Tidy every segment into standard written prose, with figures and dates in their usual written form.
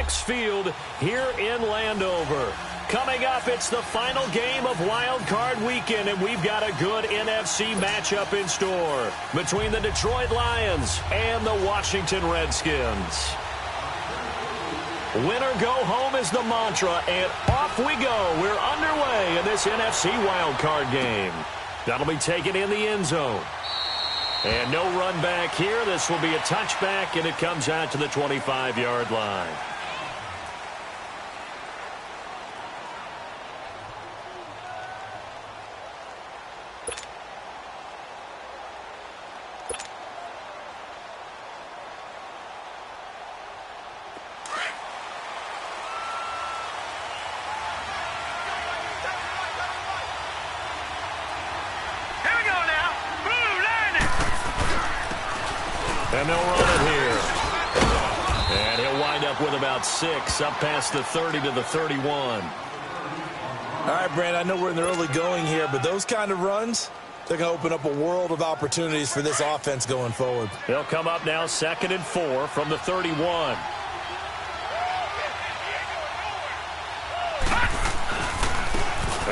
FedEx Field here in Landover. Coming up, it's the final game of Wild Card Weekend, and we've got a good NFC matchup in store between the Detroit Lions and the Washington Redskins. Winner go home is the mantra, and off we go. We're underway in this NFC Wild Card game. That'll be taken in the end zone. And no run back here. This will be a touchback, and it comes out to the 25-yard line. And they'll run it here. And he'll wind up with about 6, up past the 30 to the 31. All right, Brand, I know we're in the early going here, but those kind of runs, they're going to open up a world of opportunities for this offense going forward. They'll come up now 2nd and 4 from the 31.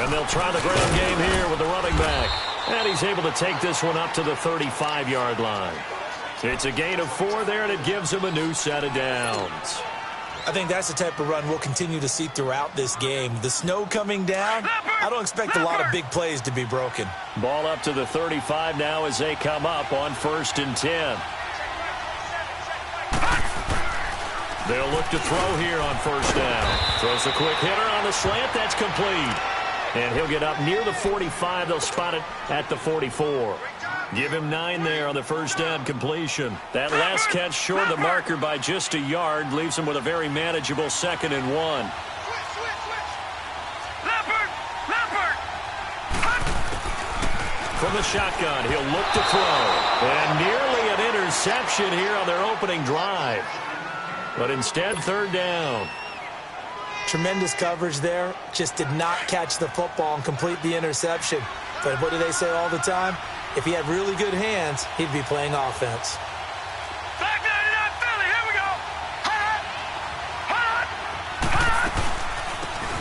And they'll try the ground game here with the running back. And he's able to take this one up to the 35-yard line. It's a gain of 4 there, and it gives him a new set of downs. I think that's the type of run we'll continue to see throughout this game. The snow coming down, I don't expect a lot of big plays to be broken. Ball up to the 35 now as they come up on 1st and 10. They'll look to throw here on 1st down. Throws a quick hitter on the slant. That's complete. And he'll get up near the 45. They'll spot it at the 44. Give him 9 there on the 1st down completion. That last catch short of the marker by just a yard leaves him with a very manageable 2nd and 1. From the shotgun, he'll look to throw. And nearly an interception here on their opening drive. But instead, 3rd down. Tremendous coverage there. Just did not catch the football and complete the interception. But what do they say all the time? If he had really good hands, he'd be playing offense. Back 99 Philly, here we go.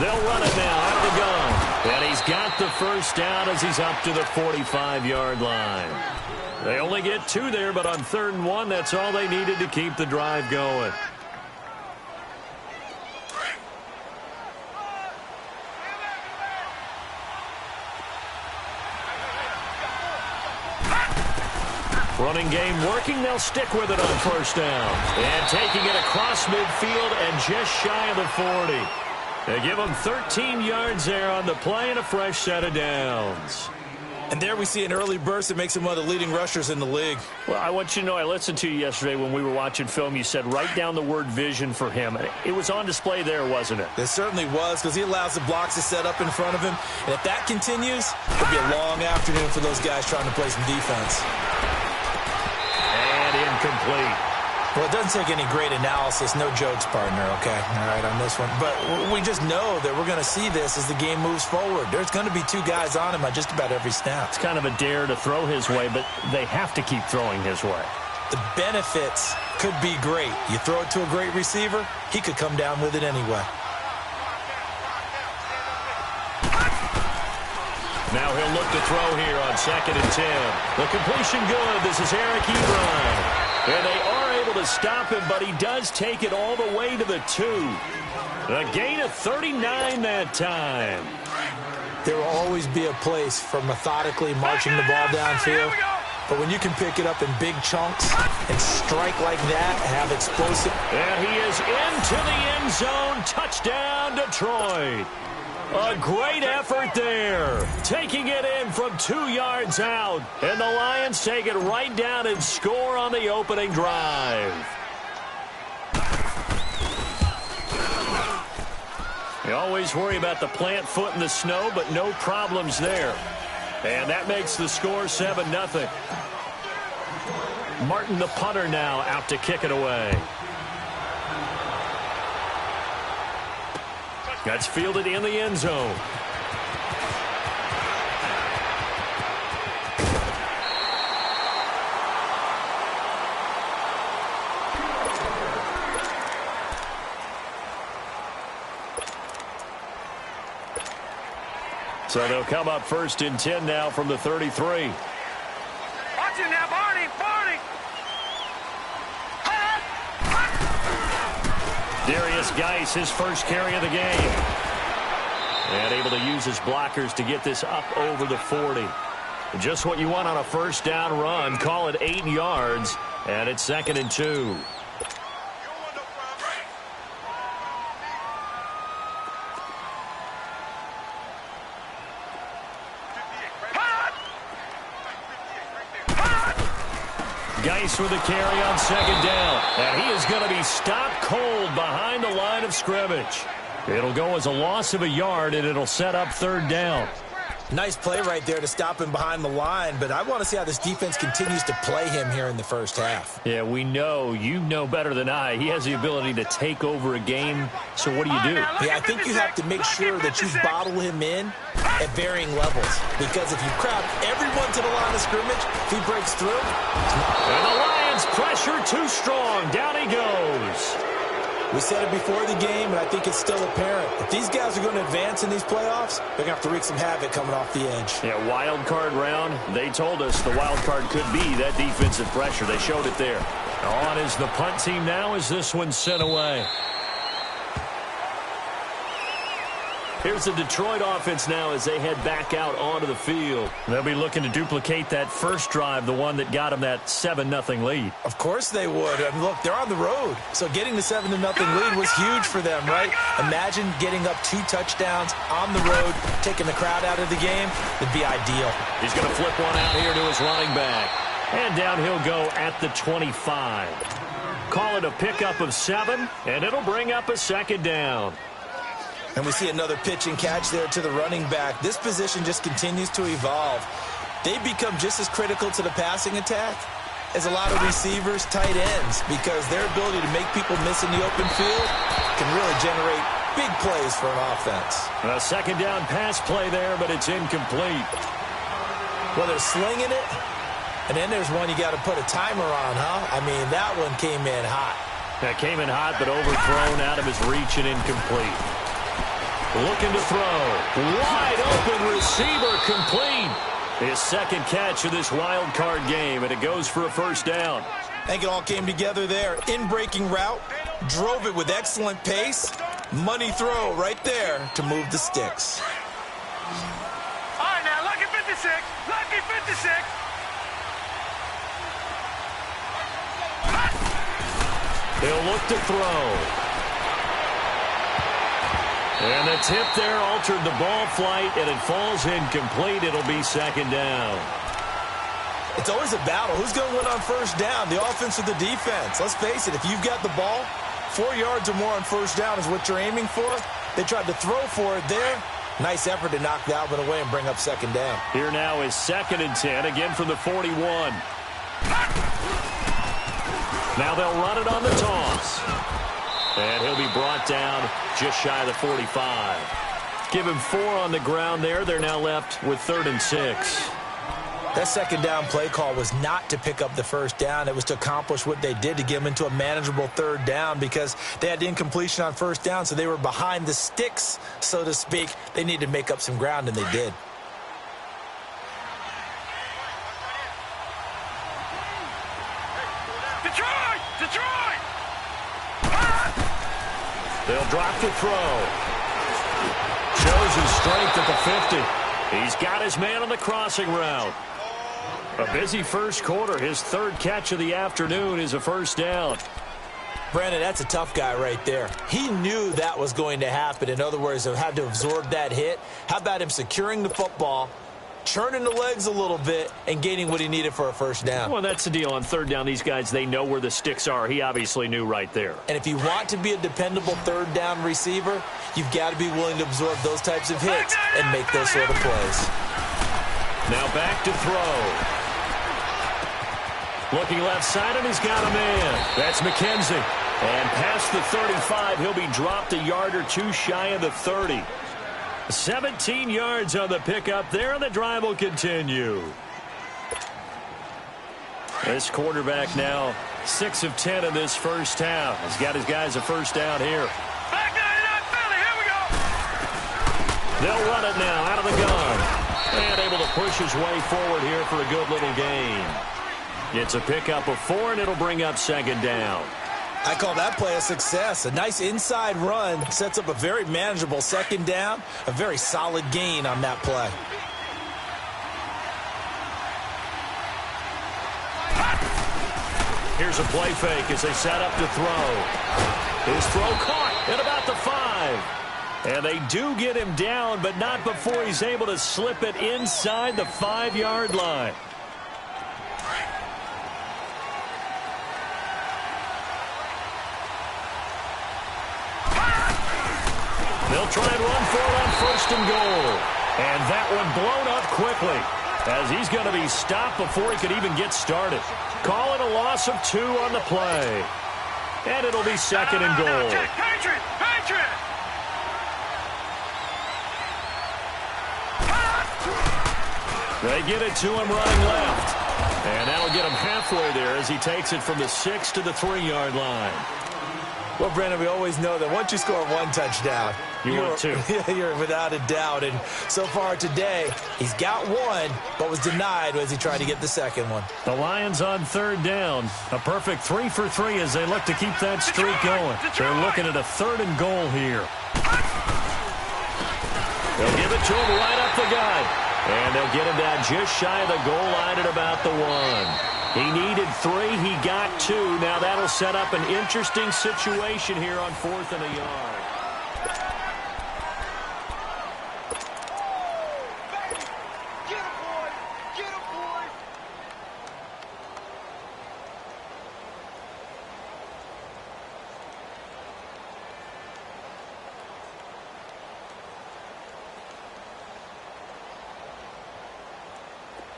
They'll run it now out of the gun. And he's got the 1st down as he's up to the 45-yard line. They only get 2 there, but on 3rd and 1, that's all they needed to keep the drive going. Running game working. They'll stick with it on 1st down. And taking it across midfield and just shy of the 40. They give him 13 yards there on the play and a fresh set of downs. And there we see an early burst that makes him one of the leading rushers in the league. Well, I want you to know, I listened to you yesterday when we were watching film. You said write down the word vision for him. It was on display there, wasn't it? It certainly was, because he allows the blocks to set up in front of him. And if that continues, it'll be a long afternoon for those guys trying to play some defense. Incomplete. Well, it doesn't take any great analysis. No jokes, partner, okay? All right, on this one. But we just know that we're going to see this as the game moves forward. There's going to be 2 guys on him on just about every snap. It's kind of a dare to throw his way, but they have to keep throwing his way. The benefits could be great. You throw it to a great receiver, he could come down with it anyway. Now he'll look to throw here on 2nd and 10. The completion good. This is Eric Ebron. And they are able to stop him, but he does take it all the way to the 2. A gain of 39 that time. There will always be a place for methodically marching the ball downfield. But when you can pick it up in big chunks and strike like that, have explosive. And he is into the end zone. Touchdown, Detroit. A great effort there. Taking it in from 2 yards out. And the Lions take it right down and score on the opening drive. You always worry about the plant foot in the snow, but no problems there. And that makes the score 7-0. Martin, the punter, now out to kick it away. That's fielded in the end zone. So they'll come up 1st and 10 now from the 33. Watch it now, Barney. Barney. Darius Geis, his first carry of the game. And able to use his blockers to get this up over the 40. Just what you want on a first down run. Call it 8 yards. And it's 2nd and 2. Geis with a carry on 2nd down. And he is going to be stopped cold behind the line of scrimmage. It'll go as a loss of a yard, and it'll set up 3rd down. Nice play right there to stop him behind the line, but I want to see how this defense continues to play him here in the first half. Yeah, we know. You know better than I. He has the ability to take over a game, so what do you do? Yeah, I think you have to make sure that you bottle him in at varying levels, because if you crowd everyone to the line of scrimmage, if he breaks through. And the Lions pressure too strong. Down he goes. We said it before the game, and I think it's still apparent. If these guys are going to advance in these playoffs, they're going to have to wreak some havoc coming off the edge. Yeah, wild card round. They told us the wild card could be that defensive pressure. They showed it there. On is the punt team now as this one's sent away. Here's the Detroit offense now as they head back out onto the field. They'll be looking to duplicate that first drive, the one that got them that 7-0 lead. Of course they would. I mean, look, they're on the road. So getting the 7-0 lead was huge for them, right? Imagine getting up 2 touchdowns on the road, taking the crowd out of the game. It'd be ideal. He's going to flip one out here to his running back. And down he'll go at the 25. Call it a pickup of 7, and it'll bring up a 2nd down. And we see another pitch and catch there to the running back. This position just continues to evolve. They become just as critical to the passing attack as a lot of receivers, tight ends, because their ability to make people miss in the open field can really generate big plays for an offense. A 2nd down pass play there, but it's incomplete. Well, they're slinging it, and then there's one you got to put a timer on, huh? I mean, that one came in hot. That came in hot, but overthrown out of his reach and incomplete. Looking to throw. Wide open receiver complete. His 2nd catch of this wild card game, and it goes for a 1st down. I think it all came together there. In-breaking route, drove it with excellent pace. Money throw right there to move the sticks. All right, now, lucky 56. Lucky 56. He'll look to throw. And the tip there altered the ball flight, and it falls incomplete. It'll be 2nd down. It's always a battle. Who's going to win on 1st down, the offense or the defense? Let's face it, if you've got the ball, 4 yards or more on 1st down is what you're aiming for. They tried to throw for it there. Nice effort to knock that one away and bring up 2nd down. Here now is 2nd and 10, again from the 41. Now they'll run it on the toss. And he'll be brought down just shy of the 45. Give him 4 on the ground there. They're now left with 3rd and 6. That 2nd down play call was not to pick up the 1st down. It was to accomplish what they did, to get them into a manageable 3rd down, because they had the incompletion on 1st down, so they were behind the sticks, so to speak. They needed to make up some ground, and they did. Detroit! Detroit! They'll drop the throw. Shows his strength at the 50. He's got his man on the crossing route. A busy first quarter. His 3rd catch of the afternoon is a 1st down. Brandon, that's a tough guy right there. He knew that was going to happen. In other words, he had to absorb that hit. How about him securing the football, churning the legs a little bit, and gaining what he needed for a 1st down? Well, that's the deal. On 3rd down, these guys, they know where the sticks are. He obviously knew right there. And if you want to be a dependable 3rd down receiver, you've got to be willing to absorb those types of hits and make those sort of plays. Now back to throw. Looking left side, and he's got a man. That's McKenzie. And past the 35, he'll be dropped a yard or 2 shy of the 30. 17 yards on the pickup there, and the drive will continue. This quarterback now 6 of 10 in this first half. He's got his guys a 1st down here. Back 99 Philly, here we They'll run it now out of the gun. And able to push his way forward here for a good little gain. It's a pickup of 4, and it'll bring up second down. I call that play a success. A nice inside run sets up a very manageable second down. A very solid gain on that play. Here's a play fake as they set up to throw. His throw caught at about the 5. And they do get him down, but not before he's able to slip it inside the 5-yard line. They'll try and run for it on first and goal. And that one blown up quickly as he's going to be stopped before he could even get started. Call it a loss of 2 on the play. And it'll be second and goal. Patriot! They get it to him running left. And that'll get him halfway there as he takes it from the 6 to the 3-yard line. Well, Brandon, we always know that once you score 1 touchdown, you're 2. You're without a doubt. And so far today, he's got 1, but was denied as he tried to get the second one. The Lions on third down. A perfect 3 for 3 as they look to keep that streak going. They're looking at a 3rd and goal here. They'll give it to him right up the gut. And they'll get him down just shy of the goal line at about the 1. He needed 3. He got 2. Now that'll set up an interesting situation here on 4th and a yard. Get him, boy! Get him, boy!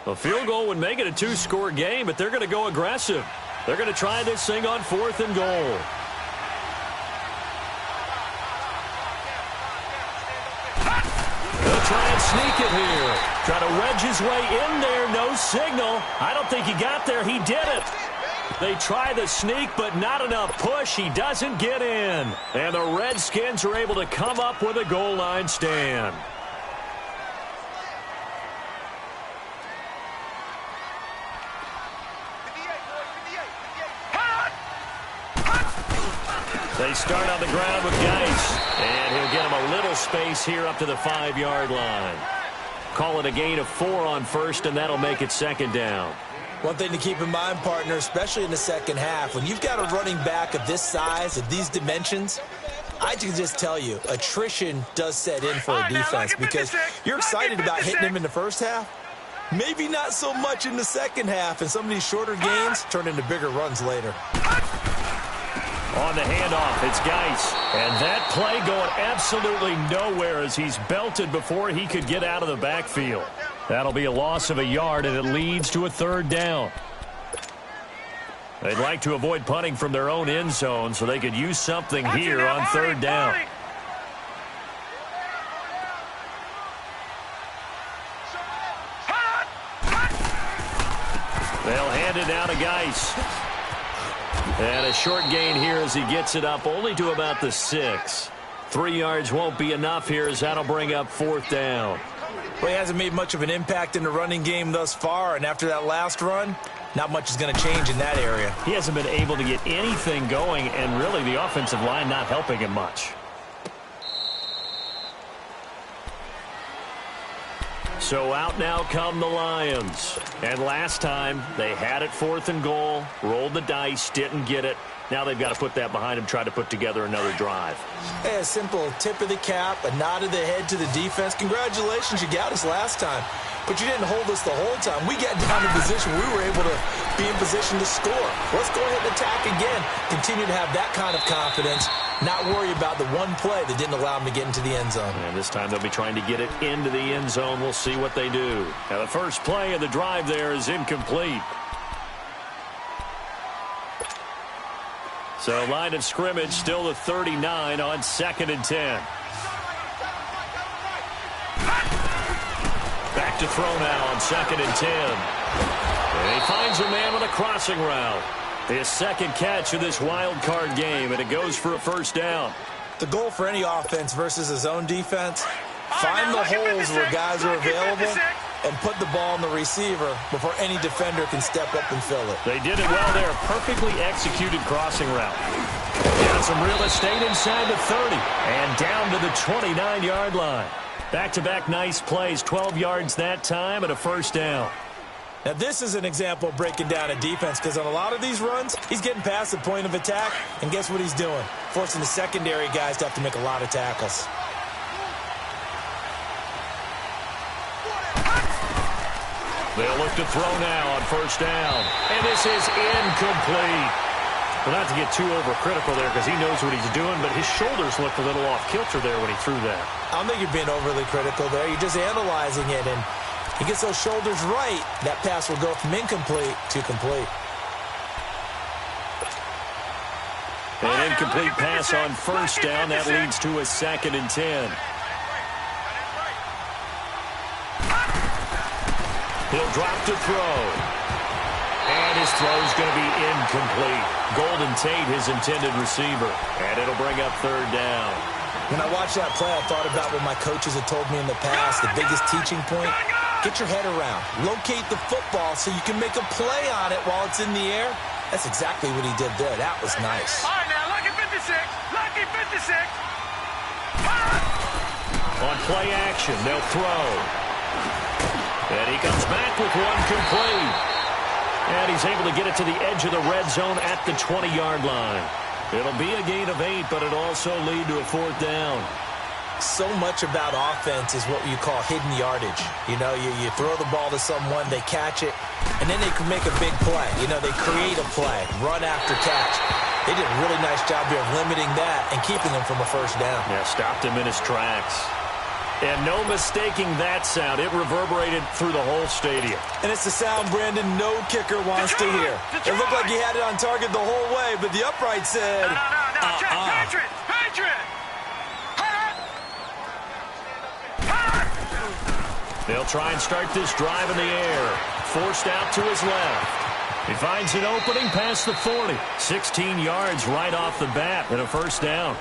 A field goal would make it a 2-score game, but they're going to go aggressive. They're going to try this thing on 4th and goal. They'll try and sneak it here. Try to wedge his way in there. No signal. I don't think he got there. He did it. They try the sneak, but not enough push. He doesn't get in. And the Redskins are able to come up with a goal line stand. They start on the ground with Geis, and he'll get him a little space here up to the 5-yard line. Call it a gain of 4 on first, and that'll make it second down. One thing to keep in mind, partner, especially in the second half, when you've got a running back of this size, of these dimensions, I can just tell you, attrition does set in for a defense because you're excited about hitting him in the first half. Maybe not so much in the second half, and some of these shorter gains turn into bigger runs later. On the handoff, it's Geis. And that play going absolutely nowhere as he's belted before he could get out of the backfield. That'll be a loss of a yard, and it leads to a 3rd down. They'd like to avoid punting from their own end zone so they could use something here on 3rd down. They'll hand it down to Geis. And a short gain here as he gets it up only to about the 6. 3 yards won't be enough here as that'll bring up 4th down. Well, he hasn't made much of an impact in the running game thus far, and after that last run, not much is going to change in that area. He hasn't been able to get anything going, and really the offensive line not helping him much. So out now come the Lions. And last time, they had it 4th and goal, rolled the dice, didn't get it. Now they've got to put that behind them, try to put together another drive. Hey, a simple tip of the cap, a nod of the head to the defense. Congratulations, you got us last time. But you didn't hold us the whole time. We got down in position. We were able to be in position to score. Let's go ahead and attack again. Continue to have that kind of confidence. Not worry about the one play that didn't allow them to get into the end zone. And this time they'll be trying to get it into the end zone. We'll see what they do. Now the first play of the drive there is incomplete. So line of scrimmage still the 39 on 2nd and 10. Back to throw now on 2nd and 10. And he finds a man with a crossing route. His second catch of this wild card game, and it goes for a 1st down. The goal for any offense versus his own defense, Find the holes where guys are available and put the ball on the receiver before any defender can step up and fill it. They did it well there. Perfectly executed crossing route. Got some real estate inside the 30 and down to the 29-yard line. Back-to-back nice plays, 12 yards that time and a first down. Now, this is an example of breaking down a defense because on a lot of these runs, he's getting past the point of attack, and guess what he's doing? Forcing the secondary guys to have to make a lot of tackles. They'll look to throw now on first down. And this is incomplete. Well, not to get too overcritical there because he knows what he's doing, but his shoulders looked a little off kilter there when he threw that. I don't think you're being overly critical there. You're just analyzing it, and he gets those shoulders right, that pass will go from incomplete to complete. An incomplete pass on first down. That leads to a 2nd and 10. He'll drop to throw. And his throw's going to be incomplete. Golden Tate, his intended receiver. And it'll bring up 3rd down. When I watched that play, I thought about what my coaches had told me in the past. The biggest teaching point, get your head around. Locate the football so you can make a play on it while it's in the air. That's exactly what he did there. That was nice. All right, now, lucky 56. Lucky 56. On play action, they'll throw. And he comes back with one complete. And he's able to get it to the edge of the red zone at the 20-yard line. It'll be a gain of 8, but it'll also lead to a 4th down. So much about offense is what you call hidden yardage. You know, you throw the ball to someone, they catch it, and then they can make a big play. You know, they create a play, run after catch. They did a really nice job here of limiting that and keeping him from a first down. Yeah, stopped him in his tracks. And no mistaking that sound. It reverberated through the whole stadium. And it's the sound Brandon no kicker wants to hear. It looked like he had it on target the whole way, but the upright said, Patriot! Patriot! They'll try and start this drive in the air. Forced out to his left. He finds an opening past the 40. 16 yards right off the bat and a first down.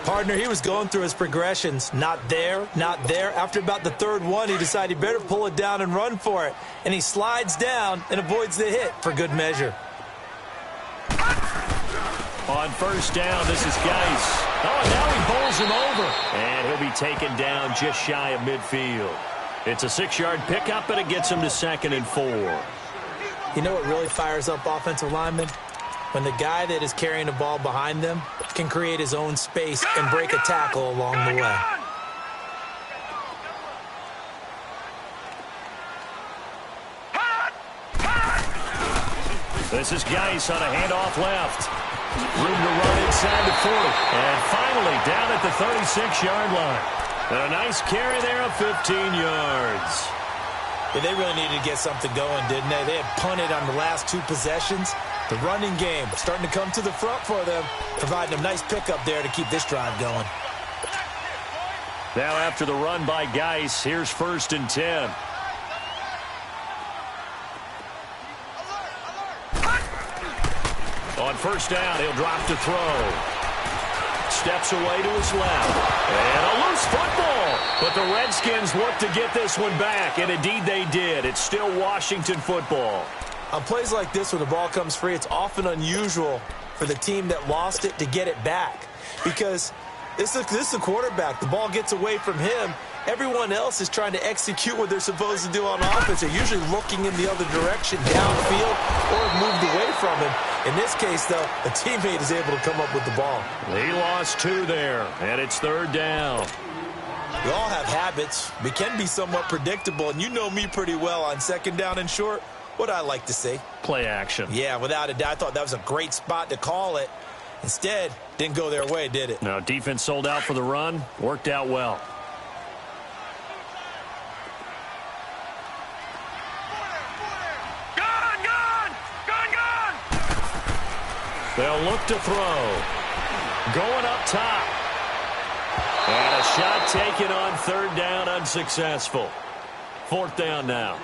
Partner, he was going through his progressions. Not there, not there. After about the 3rd one, he decided he better pull it down and run for it. And he slides down and avoids the hit for good measure. On first down, this is Geis. Oh, and now he bowls him over. And he'll be taken down just shy of midfield. It's a 6-yard pickup, and it gets him to 2nd and 4. You know what really fires up offensive linemen? When the guy that is carrying the ball behind them can create his own space and break a tackle along the way. This is Geis on a handoff left. Room to run inside the 40. And finally down at the 36-yard line. And a nice carry there of 15 yards. Yeah, they really needed to get something going, didn't they? They had punted on the last 2 possessions. The running game starting to come to the front for them, providing a nice pickup there to keep this drive going. Now after the run by Geis, here's 1st and 10. On first down, he'll drop to throw. Steps away to his left. And a loose football. But the Redskins look to get this one back, and indeed they did. It's still Washington football. On plays like this where the ball comes free, it's often unusual for the team that lost it to get it back. Because this is the quarterback. The ball gets away from him. Everyone else is trying to execute what they're supposed to do on offense. They're usually looking in the other direction, downfield, or moved away from him. In this case, though, a teammate is able to come up with the ball. He lost 2 there, and it's 3rd down. We all have habits. We can be somewhat predictable, and you know me pretty well on 2nd down and short. What I like to see. Play action. Yeah, without a doubt. I thought that was a great spot to call it. Instead, didn't go their way, did it? No, defense sold out for the run. Worked out well. They'll look to throw. Going up top. And a shot taken on 3rd down, unsuccessful. 4th down now.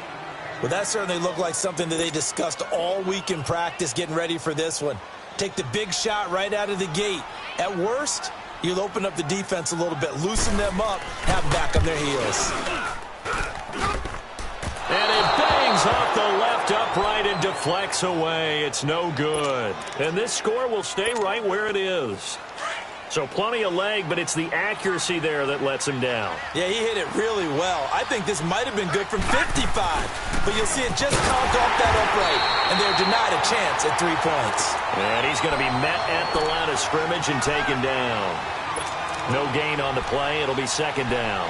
Well, that certainly looked like something that they discussed all week in practice getting ready for this one. Take the big shot right out of the gate. At worst, You'll open up the defense a little bit, loosen them up, have them back on their heels. And it bangs off the left upright and deflects away. It's no good. And this score will stay right where it is. So plenty of leg, but it's the accuracy there that lets him down. Yeah, he hit it really well. I think this might have been good from 55. But you'll see it just count off that upright. And they're denied a chance at 3 points. And he's going to be met at the line of scrimmage and taken down. No gain on the play. It'll be second down.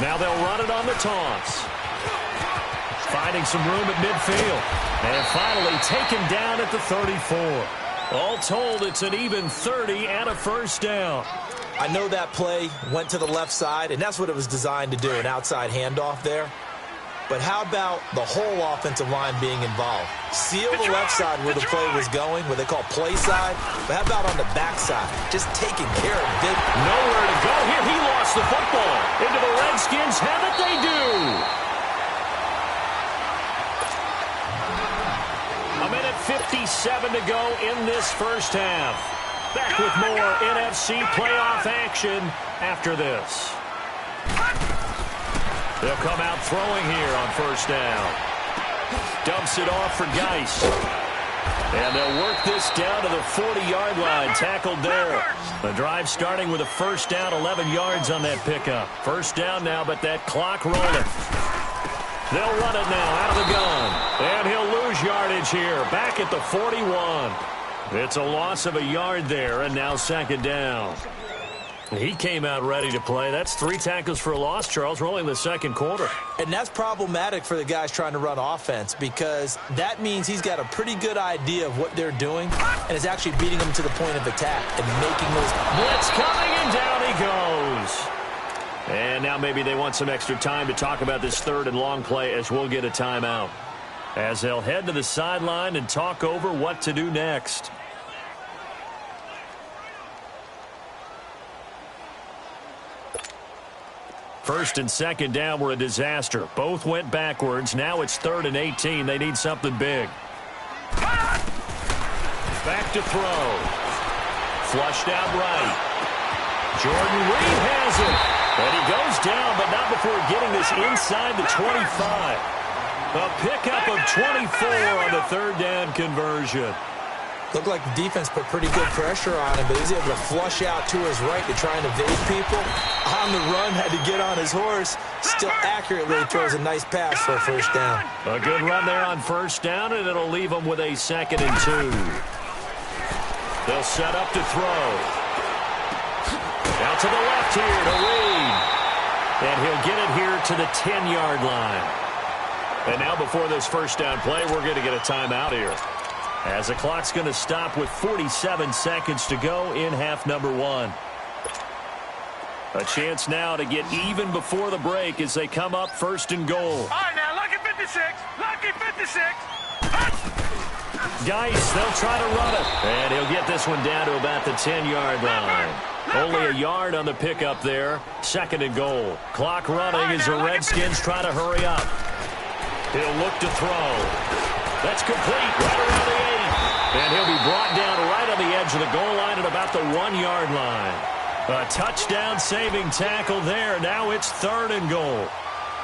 Now they'll run it on the taunts. Finding some room at midfield. And finally taken down at the 34. All told, it's an even 30 and a first down. I know that play went to the left side, and that's what it was designed to do, an outside handoff there. But how about the whole offensive line being involved? Seal the left side where the play was going, what they call play side. But how about on the back side? Just taking care of it. Nowhere to go here. He lost the football. Into the Redskins. Have it they do. A minute 57 to go in this first half. Back with more NFC playoff action after this. They'll come out throwing here on first down. Dumps it off for Geis. And they'll work this down to the 40-yard line. Tackled there. The drive starting with a first down, 11 yards on that pickup. First down now, but that clock rolling. They'll run it now out of the gun. And he'll lose yardage here. Back at the 41. It's a loss of a yard there, and now second down. He came out ready to play. That's 3 tackles for a loss, Charles. We're only in the second quarter. And that's problematic for the guys trying to run offense because that means he's got a pretty good idea of what they're doing and is actually beating them to the point of attack and making those. Blitz coming, and down he goes. And now maybe they want some extra time to talk about this third and long play as we'll get a timeout. As they'll head to the sideline and talk over what to do next. First and second down were a disaster. Both went backwards. Now it's 3rd and 18. They need something big. Back to throw. Flushed out right. Jordan Reed has it. And he goes down, but not before getting this inside the 25. A pickup of 24 on the 3rd down conversion. Looked like the defense put pretty good pressure on him, but he's able to flush out to his right to try and evade people. On the run, had to get on his horse. Still accurately throws a nice pass for a first down. A good run there on first down, and it'll leave them with a 2nd and 2. They'll set up to throw. Out to the left here to Reed. And he'll get it here to the 10-yard line. And now before this first down play, we're going to get a timeout here. As the clock's going to stop with 47 seconds to go in half number 1. A chance now to get even before the break as they come up 1st and goal. All right, now, lucky 56. Lucky 56. Geis, they'll try to run it. And he'll get this one down to about the 10-yard line. Only a yard on the pickup there. 2nd and goal. Clock running as the Redskins try to hurry up. He'll look to throw. That's complete right around the 8. And he'll be brought down right on the edge of the goal line at about the 1-yard line. A touchdown-saving tackle there. Now it's 3rd and goal.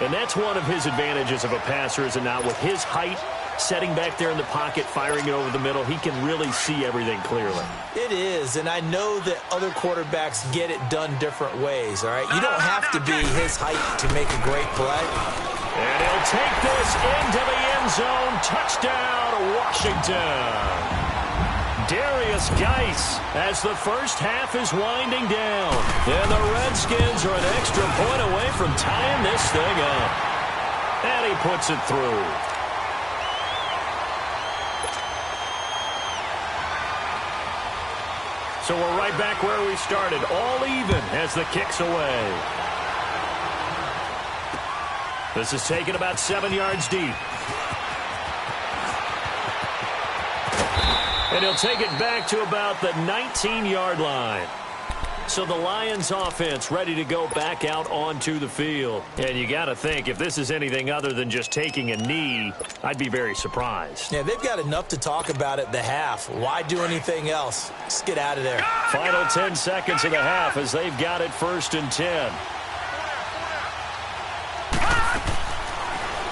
And that's one of his advantages of a passer, is it not? With his height, setting back there in the pocket, firing it over the middle, he can really see everything clearly. It is, and I know that other quarterbacks get it done different ways, all right? You don't have to be his height to make a great play. And he'll take this into the end zone. Touchdown, Washington. Darius Geis as the first half is winding down. And the Redskins are an extra point away from tying this thing up. And he puts it through. So we're right back where we started, all even as the kick's away. This is taken about 7 yards deep. And he'll take it back to about the 19-yard line. So the Lions offense ready to go back out onto the field. And you got to think, if this is anything other than just taking a knee, I'd be very surprised. Yeah, they've got enough to talk about at the half. Why do anything else? Just get out of there. Final 10 seconds of the half as they've got it 1st and 10.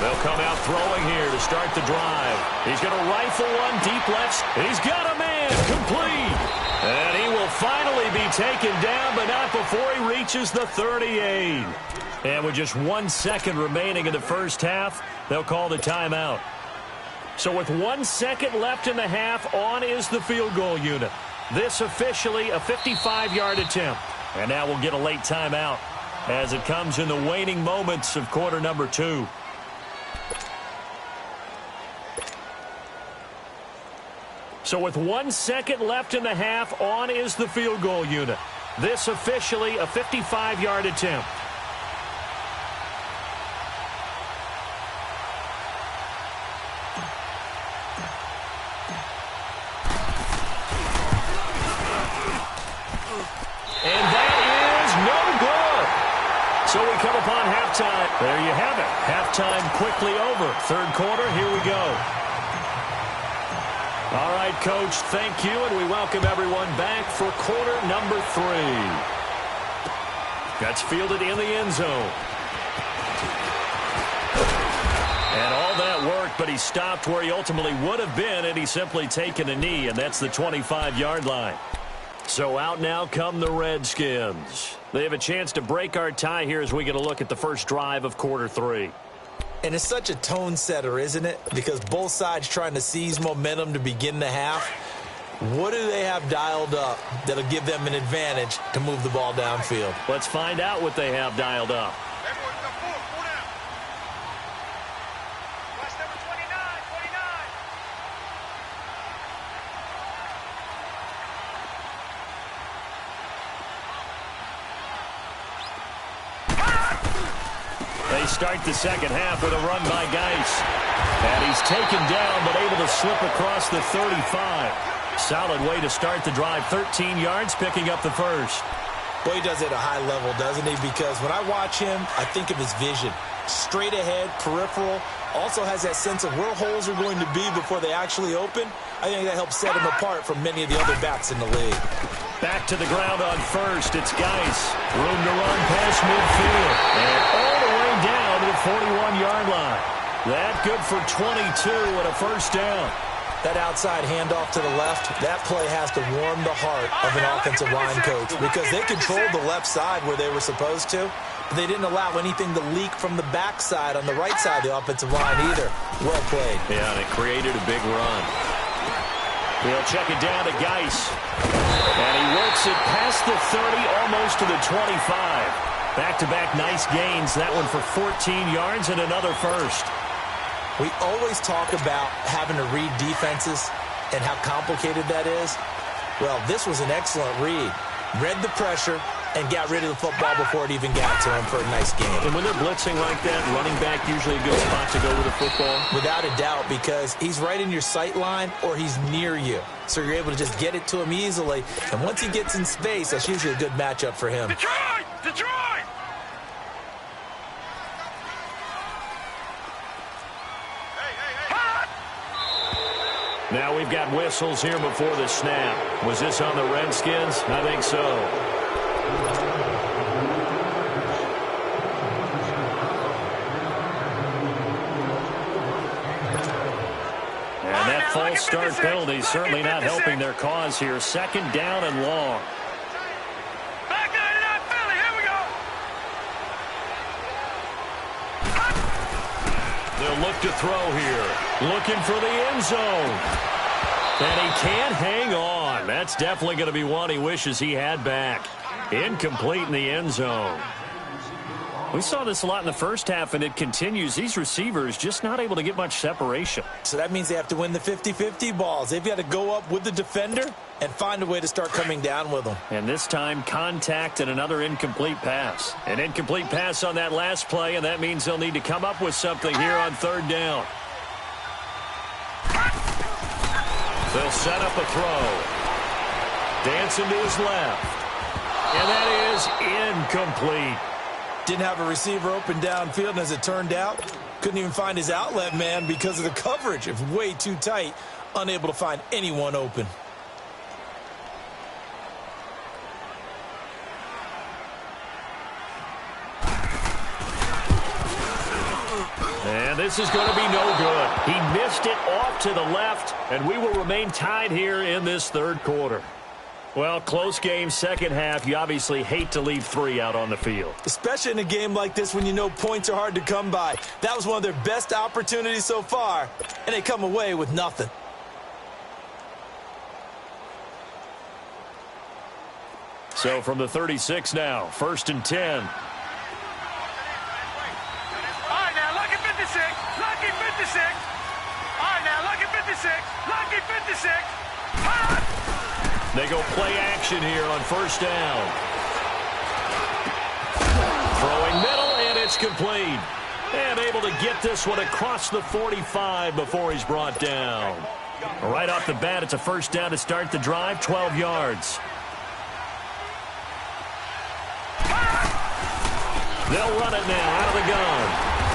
They'll come out throwing here to start the drive. He's going to rifle one deep left. He's got a man complete. And he will finally be taken down, but not before he reaches the 38. And with just 1 second remaining in the first half, they'll call the timeout. So with 1 second left in the half, on is the field goal unit. This officially a 55-yard attempt. And now we'll get a late timeout as it comes in the waning moments of quarter number 2. So with 1 second left in the half, on is the field goal unit. This officially a 55-yard attempt. And that is no good. So we come upon halftime. There you have it. Halftime quickly over. Third quarter, here we go. All right, Coach, thank you, and we welcome everyone back for quarter number 3. That's fielded in the end zone. And all that worked, but he stopped where he ultimately would have been had he simply taken a knee, and that's the 25-yard line. So out now come the Redskins. They have a chance to break our tie here as we get a look at the first drive of quarter 3. And it's such a tone setter, isn't it? Because both sides trying to seize momentum to begin the half. What do they have dialed up that'll give them an advantage to move the ball downfield? Let's find out what they have dialed up. They start the second half with a run by Geis. And he's taken down but able to slip across the 35. Solid way to start the drive. 13 yards, picking up the first. Boy, he does it at a high level, doesn't he? Because when I watch him, I think of his vision. Straight ahead, peripheral. Also has that sense of where holes are going to be before they actually open. I think that helps set him apart from many of the other backs in the league. Back to the ground on first. It's Geis. Room to run past midfield. And all the way down to the 41-yard line. That good for 22 and a first down. That outside handoff to the left, that play has to warm the heart of an offensive line coach because they controlled the left side where they were supposed to, but they didn't allow anything to leak from the backside on the right side of the offensive line either. Well played. Yeah, and it created a big run. He'll check it down to Geis. And he works it past the 30, almost to the 25. Back-to-back nice gains. That one for 14 yards and another first. We always talk about having to read defenses and how complicated that is. Well, this was an excellent read. Read the pressure and got rid of the football before it even got to him for a nice game. And when they're blitzing like that, running back usually a good spot to go with the football? Without a doubt, because he's right in your sight line or he's near you. So you're able to just get it to him easily. And once he gets in space, that's usually a good matchup for him. Detroit! Detroit! Now we've got whistles here before the snap. Was this on the Redskins? I think so. And that false start penalty certainly not helping their cause here. Second down and long. Back 99 Philly, here we go! They'll look to throw here. Looking for the end zone. And he can't hang on. That's definitely going to be one he wishes he had back. Incomplete in the end zone. We saw this a lot in the first half, and it continues. These receivers just not able to get much separation. So that means they have to win the 50-50 balls. They've got to go up with the defender and find a way to start coming down with them. And this time, contact and another incomplete pass. An incomplete pass on that last play, and that means they'll need to come up with something here on third down. They'll set up a throw. Dancing to his left. And that is incomplete. Didn't have a receiver open downfield, and as it turned out, couldn't even find his outlet man because of the coverage. It's way too tight, unable to find anyone open. And this is going to be no good. He missed it off to the left, and we will remain tied here in this third quarter. Well, close game, second half. You obviously hate to leave 3 out on the field. Especially in a game like this when you know points are hard to come by. That was one of their best opportunities so far, and they come away with nothing. So from the 36 now, 1st and 10. All right, now, lucky 56. Lucky 56. All right, now, lucky 56. Lucky 56. Hot! They go play action here on 1st down. Throwing middle, and it's complete. And able to get this one across the 45 before he's brought down. Right off the bat, it's a 1st down to start the drive, 12 yards. They'll run it now out of the gun.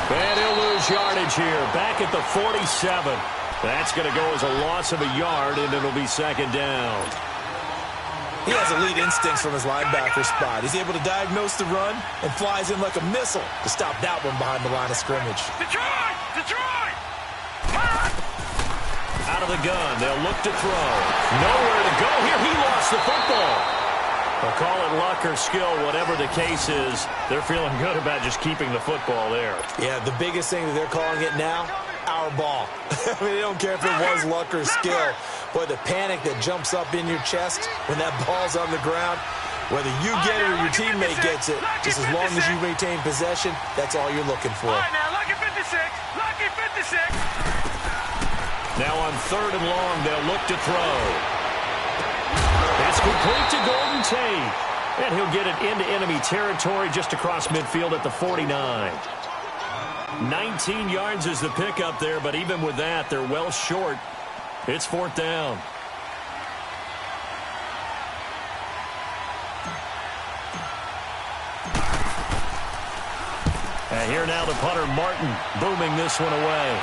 And he'll lose yardage here, back at the 47. That's going to go as a loss of a yard, and it'll be 2nd down. He has elite instincts from his linebacker spot. He's able to diagnose the run and flies in like a missile to stop that one behind the line of scrimmage. Detroit! Detroit! Out of the gun, they'll look to throw. Nowhere to go here. He lost the football. They'll call it luck or skill, whatever the case is. They're feeling good about just keeping the football there. Yeah, the biggest thing that they're calling it now, our ball. I mean, they don't care if it was luck or skill. Boy, the panic that jumps up in your chest when that ball's on the ground, whether you get it or your teammate gets it, just as long as you maintain possession, that's all you're looking for. All right, now, lucky 56. Lucky 56. Now on 3rd and long, they'll look to throw. It's complete to Golden Tate. And he'll get it into enemy territory just across midfield at the 49. 19 yards is the pickup there, but even with that, they're well short. It's 4th down. And here now the punter, Martin, booming this one away.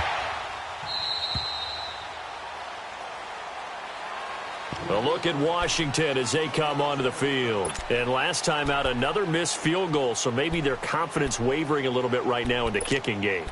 A look at Washington as they come onto the field. And last time out, another missed field goal, so maybe their confidence wavering a little bit right now in the kicking game.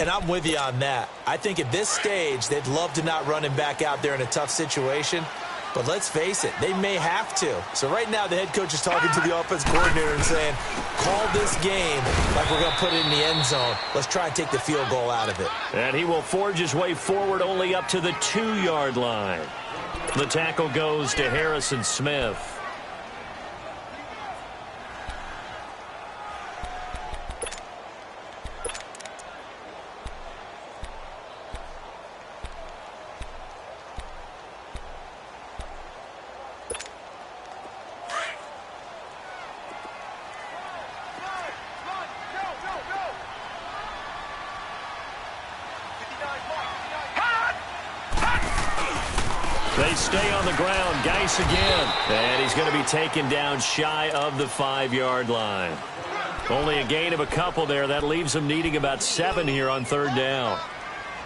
And I'm with you on that. I think at this stage, they'd love to not run him back out there in a tough situation. But let's face it, they may have to. So right now, the head coach is talking to the offense coordinator and saying, call this game like we're going to put it in the end zone. Let's try and take the field goal out of it. And he will forge his way forward only up to the 2-yard line. The tackle goes to Harrison Smith. They stay on the ground. Geis again. And he's going to be taken down shy of the 5-yard line. Only a gain of a couple there. That leaves him needing about 7 here on 3rd down.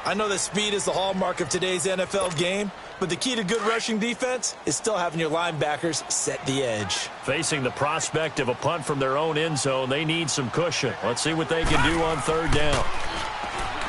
I know that speed is the hallmark of today's NFL game, but the key to good rushing defense is still having your linebackers set the edge. Facing the prospect of a punt from their own end zone, they need some cushion. Let's see what they can do on 3rd down.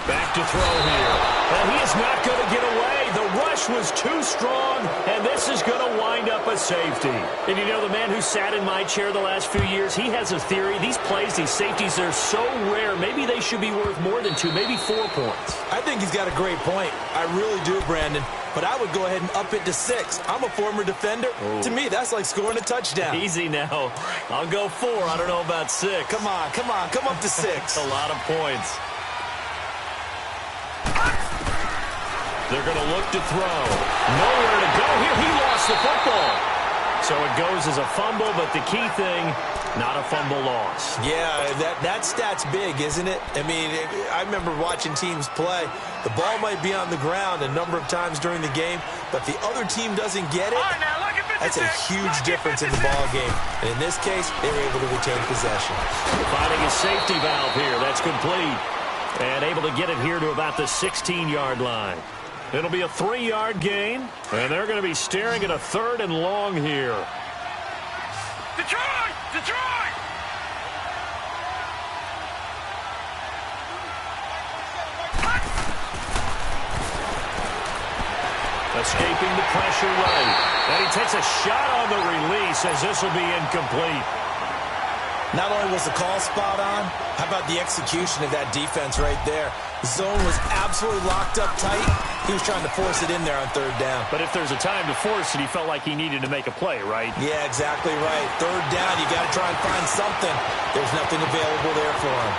Back to throw here. And he is not going to get away. The rush was too strong, and this is going to wind up a safety. And you know, the man who sat in my chair the last few years, he has a theory. These plays, these safeties, they're so rare. Maybe they should be worth more than 2, maybe 4 points. I think he's got a great point. I really do, Brandon. But I would go ahead and up it to 6. I'm a former defender. Ooh. To me, that's like scoring a touchdown. Easy now. I'll go 4. I don't know about 6. Come on. Come up to 6. A lot of points. They're going to look to throw. Nowhere to go here. He lost the football. So it goes as a fumble, but the key thing, not a fumble loss. Yeah, that stat's big, isn't it? I mean, I remember watching teams play. The ball might be on the ground a number of times during the game, but if the other team doesn't get it, all right, now, look at That's a huge difference in the ball game. And in this case, they were able to retain possession. Finding a safety valve here. That's complete. And able to get it here to about the 16-yard line. It'll be a 3-yard gain. And they're going to be staring at a 3rd and long here. Detroit! Detroit! Escaping the pressure right. And he takes a shot on the release as this will be incomplete. Not only was the call spot on, how about the execution of that defense right there? The zone was absolutely locked up tight. He was trying to force it in there on 3rd down. But if there's a time to force it, he felt like he needed to make a play, right? Yeah, exactly right. 3rd down, you got to try and find something. There's nothing available there for him.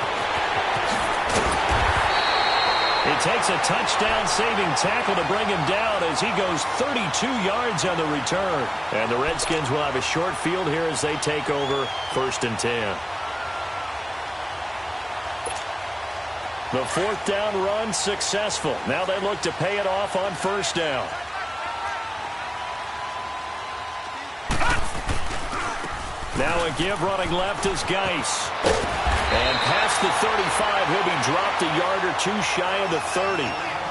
It takes a touchdown-saving tackle to bring him down as he goes 32 yards on the return. And the Redskins will have a short field here as they take over 1st and 10. The 4th down run successful. Now they look to pay it off on 1st down. Now a give running left is Geis. And past the 35, he'll be dropped a yard or 2 shy of the 30.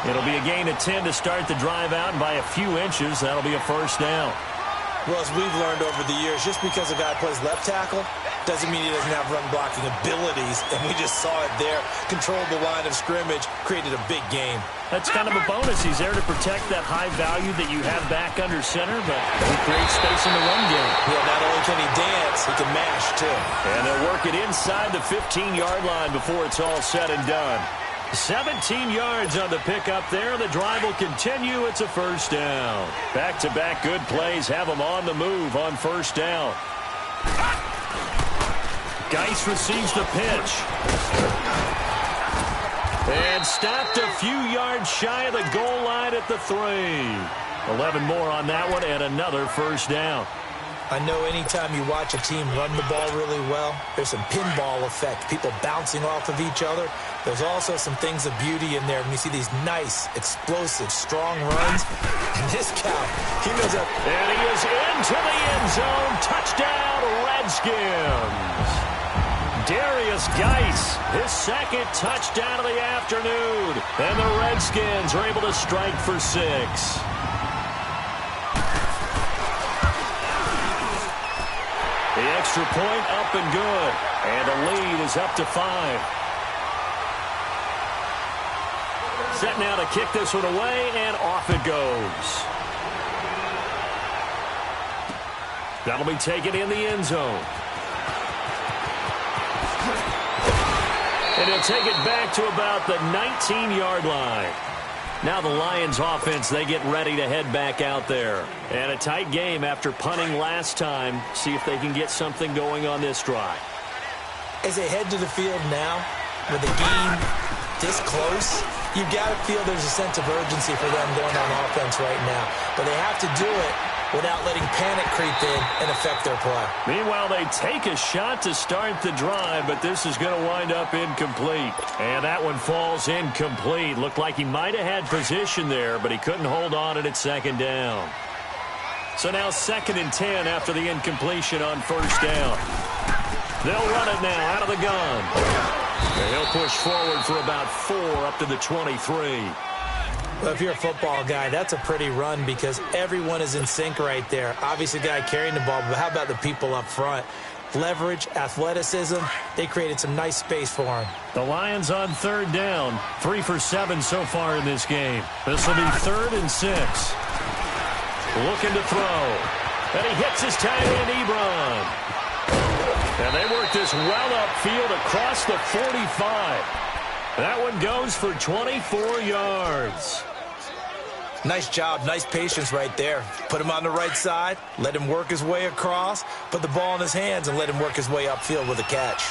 It'll be a gain of 10 to start the drive out, and by a few inches, that'll be a 1st down. Well, as we've learned over the years, just because a guy plays left tackle doesn't mean he doesn't have run-blocking abilities, and we just saw it there. Controlled the line of scrimmage, created a big game. That's kind of a bonus. He's there to protect that high value that you have back under center, but he creates space in the run game. Yeah, not only can he dance, he can mash, too. And they'll work it inside the 15-yard line before it's all said and done. 17 yards on the pickup there. The drive will continue. It's a 1st down. Back-to-back good plays have them on the move on 1st down. Geis receives the pitch. And stopped a few yards shy of the goal line at the 3. 11 more on that one and another 1st down. I know anytime you watch a team run the ball really well, there's some pinball effect, people bouncing off of each other. There's also some things of beauty in there when you see these nice, explosive, strong runs. And this guy, he knows that. And he is into the end zone. Touchdown, Redskins. Darius Geis, his 2nd touchdown of the afternoon. And the Redskins are able to strike for 6. The extra point up and good. And the lead is up to 5. Set now to kick this one away, and off it goes. That'll be taken in the end zone. And he'll take it back to about the 19-yard line. Now the Lions offense, they get ready to head back out there. And a tight game after punting last time. See if they can get something going on this drive. As they head to the field now, with the game this close, you've got to feel there's a sense of urgency for them going on offense right now. But they have to do it without letting panic creep in and affect their play. Meanwhile, they take a shot to start the drive, but this is going to wind up incomplete. And that one falls incomplete. Looked like he might have had position there, but he couldn't hold on it at 2nd down. So now 2nd and 10 after the incompletion on 1st down. They'll run it now out of the gun. And he'll push forward for about 4 up to the 23. Well, if you're a football guy, that's a pretty run because everyone is in sync right there. Obviously, the guy carrying the ball, but how about the people up front? Leverage, athleticism, they created some nice space for him. The Lions on 3rd down. 3 for 7 so far in this game. This will be 3rd and 6. Looking to throw. And he hits his tight end, Ebron. And they work this well upfield across the 45. That one goes for 24 yards. Nice job, nice patience right there. Put him on the right side, let him work his way across, put the ball in his hands, and let him work his way upfield with a catch.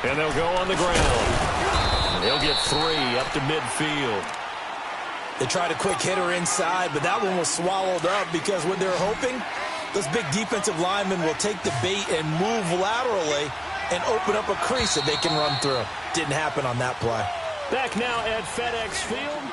And they'll go on the ground. And he'll get 3 up to midfield. They tried a quick hitter inside, but that one was swallowed up because what they're hoping, those big defensive linemen will take the bait and move laterally and open up a crease that they can run through. Didn't happen on that play. Back now at FedEx Field.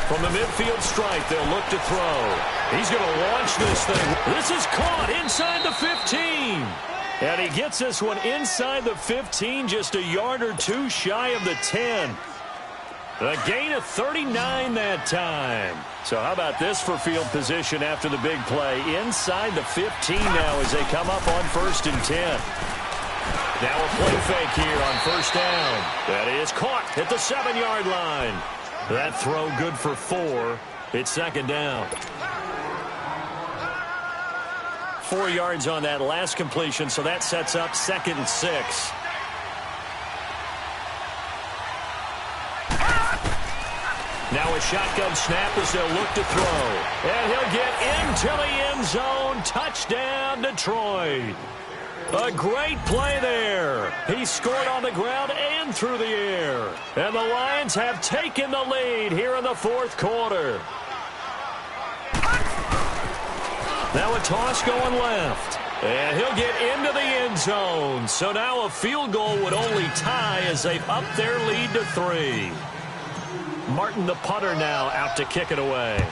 From the midfield stripe, they'll look to throw. He's going to launch this thing. This is caught inside the 15. And he gets this one inside the 15, just a yard or two shy of the 10. A gain of 39 that time. So how about this for field position after the big play? Inside the 15 now as they come up on 1st and 10. Now a play fake here on 1st down. That is caught at the 7-yard line. That throw good for 4. It's 2nd down. 4 yards on that last completion, so that sets up 2nd and 6. Now a shotgun snap as they'll look to throw. And he'll get into the end zone. Touchdown, Detroit. A great play there. He scored on the ground and through the air. And the Lions have taken the lead here in the 4th quarter. Now a toss going left. And he'll get into the end zone. So now a field goal would only tie as they've upped their lead to 3. Martin, the punter, now out to kick it away.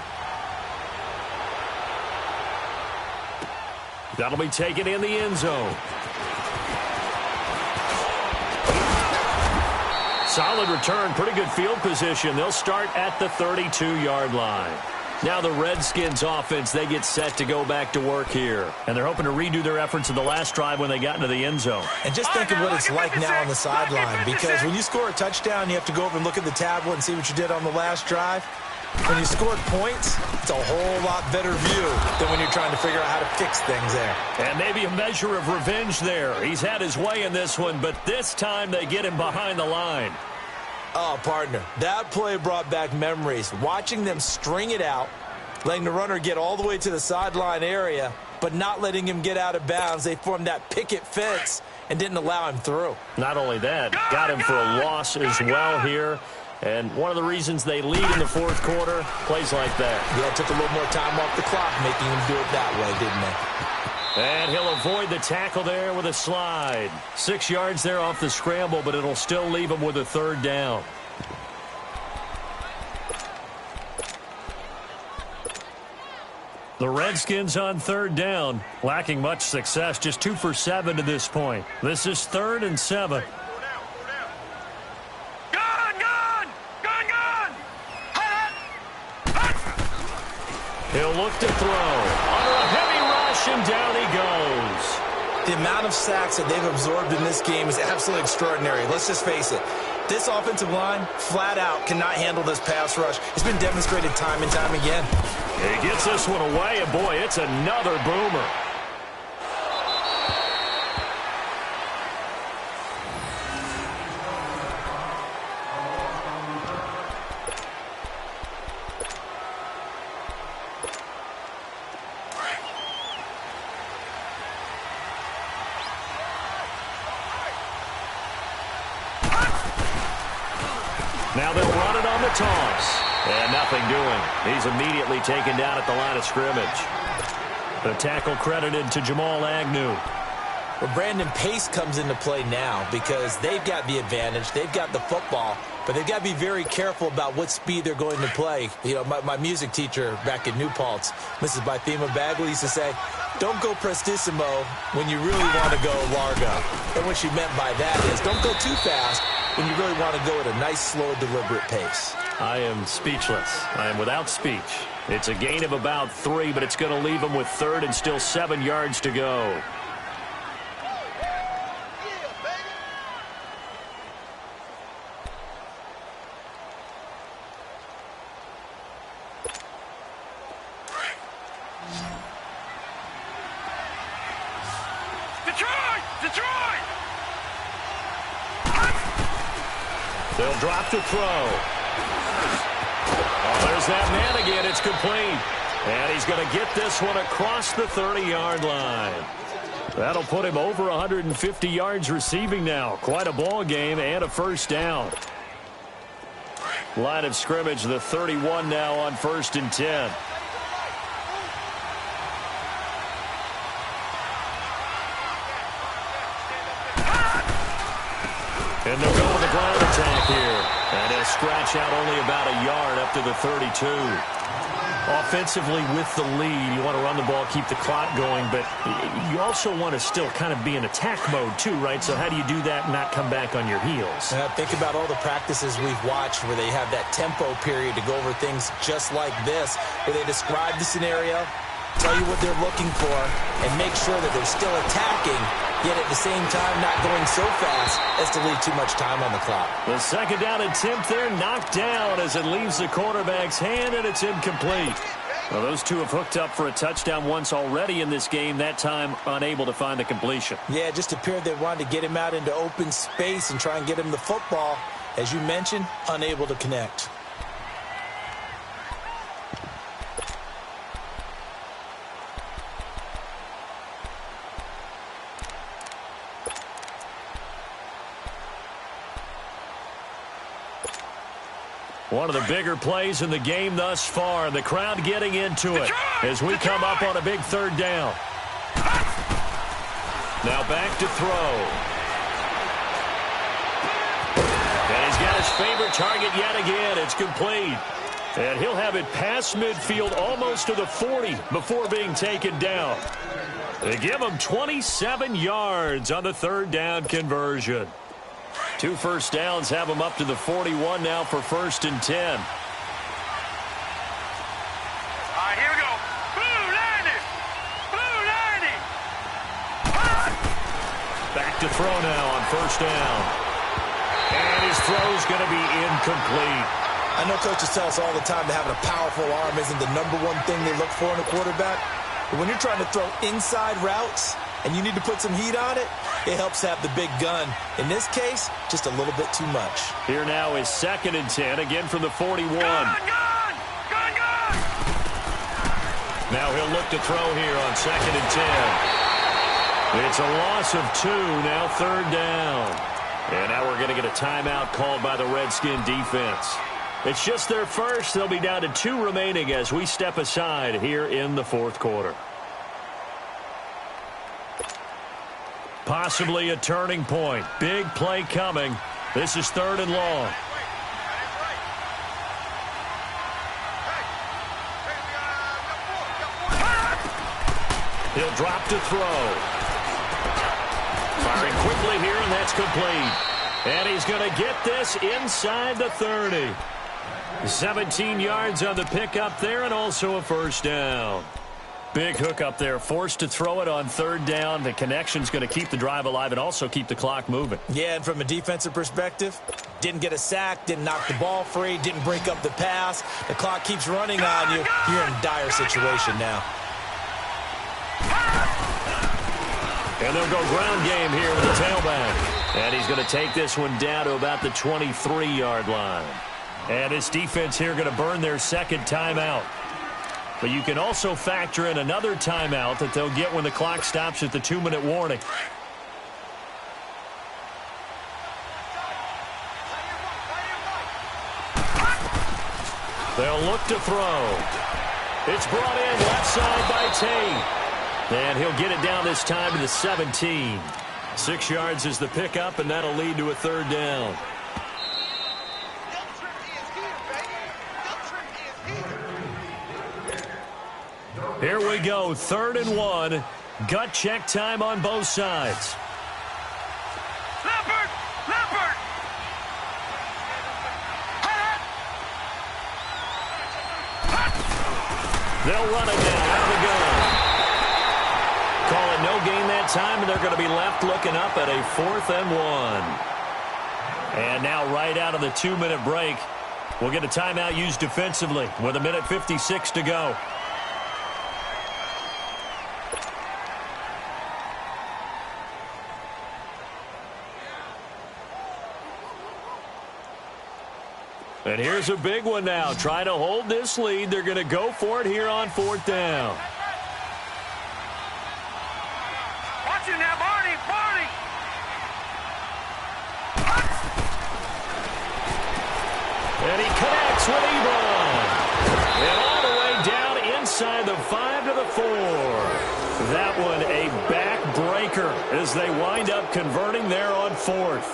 That'll be taken in the end zone. Solid return, pretty good field position. They'll start at the 32-yard line. Now the Redskins offense, they get set to go back to work here. And they're hoping to redo their efforts in the last drive when they got into the end zone. And just think of what it's like now on the sideline, because when you score a touchdown, you have to go over and look at the tablet and see what you did on the last drive. When you scored points, it's a whole lot better view than when you're trying to figure out how to fix things there. And maybe a measure of revenge there. He's had his way in this one, but this time they get him behind the line. Oh, partner, that play brought back memories. Watching them string it out, letting the runner get all the way to the sideline area, but not letting him get out of bounds. They formed that picket fence and didn't allow him through. Not only that, got him for a loss as well here. And one of the reasons they lead in the 4th quarter, plays like that. Yeah, took a little more time off the clock, making him do it that way, didn't they? And he'll avoid the tackle there with a slide. 6 yards there off the scramble, but it'll still leave him with a 3rd down. The Redskins on 3rd down, lacking much success, just 2 for 7 to this point. This is 3rd and 7. He'll look to throw. Under a heavy rush, and down he goes. The amount of sacks that they've absorbed in this game is absolutely extraordinary. Let's just face it. This offensive line, flat out, cannot handle this pass rush. It's been demonstrated time and time again. He gets this one away, and boy, it's another boomer. Now they'll run it on the toss. And nothing doing. He's immediately taken down at the line of scrimmage. The tackle credited to Jamal Agnew. Well, Brandon, pace comes into play now because they've got the advantage. They've got the football, but they've got to be very careful about what speed they're going to play. You know, my music teacher back in New Paltz, Mrs. Bythema Bagley, used to say, don't go prestissimo when you really want to go largo. And what she meant by that is don't go too fast when you really want to go at a nice, slow, deliberate pace. I am speechless. I am without speech. It's a gain of about 3, but it's going to leave them with 3rd and still 7 yards to go. Detroit! They'll drop to throw. Oh, there's that man again. It's complete. And he's going to get this one across the 30-yard line. That'll put him over 150 yards receiving now. Quite a ball game and a 1st down. Line of scrimmage, the 31 now on 1st and 10. And they'll go with the ground attack here. And he'll scratch out only about a yard up to the 32. Offensively with the lead, you want to run the ball, keep the clock going, but you also want to still kind of be in attack mode too, right? So how do you do that and not come back on your heels? Think about all the practices we've watched where they have that tempo period to go over things just like this, where they describe the scenario, tell you what they're looking for, and make sure that they're still attacking, yet at the same time not going so fast as to leave too much time on the clock. The second down attempt there knocked down as it leaves the quarterback's hand, and it's incomplete. Well, those two have hooked up for a touchdown once already in this game, that time unable to find the completion. Yeah, it just appeared they wanted to get him out into open space and try and get him the football. As you mentioned, unable to connect. One of the bigger plays in the game thus far. The crowd getting into it as we come up on a big third down. Now back to throw. And he's got his favorite target yet again. It's complete. And he'll have it past midfield almost to the 40 before being taken down. They give him 27 yards on the third down conversion. 2 first downs have him up to the 41 now for 1st and 10. All right, here we go. Blue 90. Blue 90. Back to throw now on 1st down. And his throw's going to be incomplete. I know coaches tell us all the time that having a powerful arm isn't the #1 thing they look for in a quarterback. But when you're trying to throw inside routes and you need to put some heat on it, it helps have the big gun. In this case, just a little bit too much. Here now is 2nd and 10, again from the 41. Gun. Now he'll look to throw here on 2nd and 10. It's a loss of 2, now 3rd down. And now we're going to get a timeout called by the Redskin defense. It's just their first. They'll be down to 2 remaining as we step aside here in the 4th quarter. Possibly a turning point. Big play coming. This is 3rd and long. He'll drop to throw. Firing quickly here, and that's complete. And he's going to get this inside the 30. 17 yards on the pickup there, and also a 1st down. Big hook up there, forced to throw it on 3rd down. The connection's going to keep the drive alive and also keep the clock moving. Yeah, and from a defensive perspective, didn't get a sack, didn't knock the ball free, didn't break up the pass. The clock keeps running on you. You're in a dire situation now. And they'll go ground game here with the tailback. And he's going to take this one down to about the 23-yard line. And this defense here going to burn their 2nd timeout. But you can also factor in another timeout that they'll get when the clock stops at the 2-minute warning. They'll look to throw. It's brought in left side by Tate. And he'll get it down this time to the 17. 6 yards is the pickup, and that'll lead to a 3rd down. Here we go, 3rd and 1. Gut check time on both sides. Leopard! They'll run it now out of the gun. Call it no gain that time, and they're going to be left looking up at a 4th and 1. And now right out of the 2-minute break, we'll get a timeout used defensively with 1:56 to go. And here's a big one now. Trying to hold this lead. They're going to go for it here on 4th down. Watch it now, Barney! And he connects with Ebron. And all the way down inside the 5 to the 4. That one a backbreaker as they wind up converting there on 4th.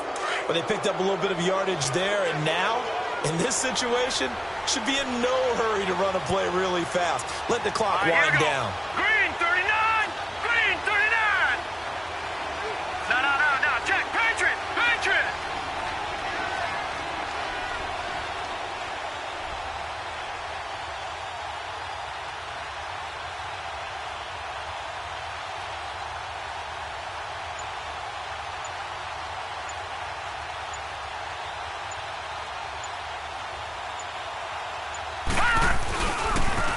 But they picked up a little bit of yardage there, and now In this situation, should be in no hurry to run a play really fast. Let the clock wind down. Green 39! Green 39! No. Check. Patriot! Patriot!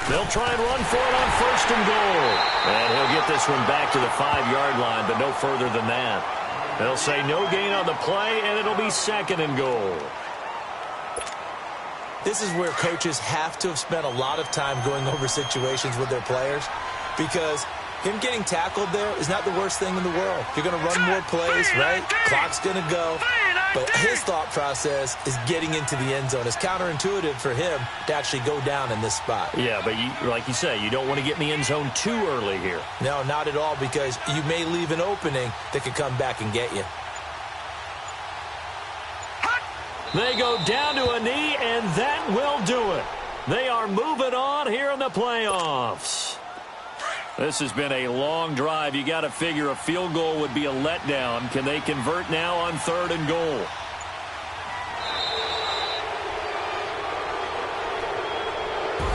They'll try and run for it on 1st and goal. And he'll get this one back to the 5-yard line, but no further than that. They'll say no gain on the play, and it'll be 2nd and goal. This is where coaches have to have spent a lot of time going over situations with their players, because him getting tackled there is not the worst thing in the world. You're going to run more plays, right? Clock's going to go. But his thought process is getting into the end zone. It's counterintuitive for him to actually go down in this spot. Yeah, but like you say, you don't want to get in the end zone too early here. No, not at all, because you may leave an opening that could come back and get you. They go down to a knee, and that will do it. They are moving on here in the playoffs. This has been a long drive. You got to figure a field goal would be a letdown. Can they convert now on 3rd and goal?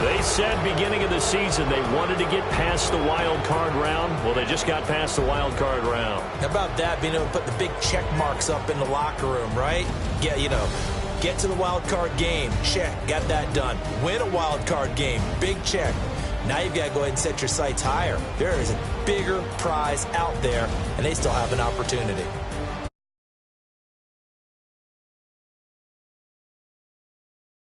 They said beginning of the season they wanted to get past the wild card round. Well, they just got past the wild card round. How about that, being able to put the big check marks up in the locker room, right? Yeah, get to the wild card game. Check, got that done. Win a wild card game. Big check. Now you've got to go ahead and set your sights higher. There is a bigger prize out there, and they still have an opportunity.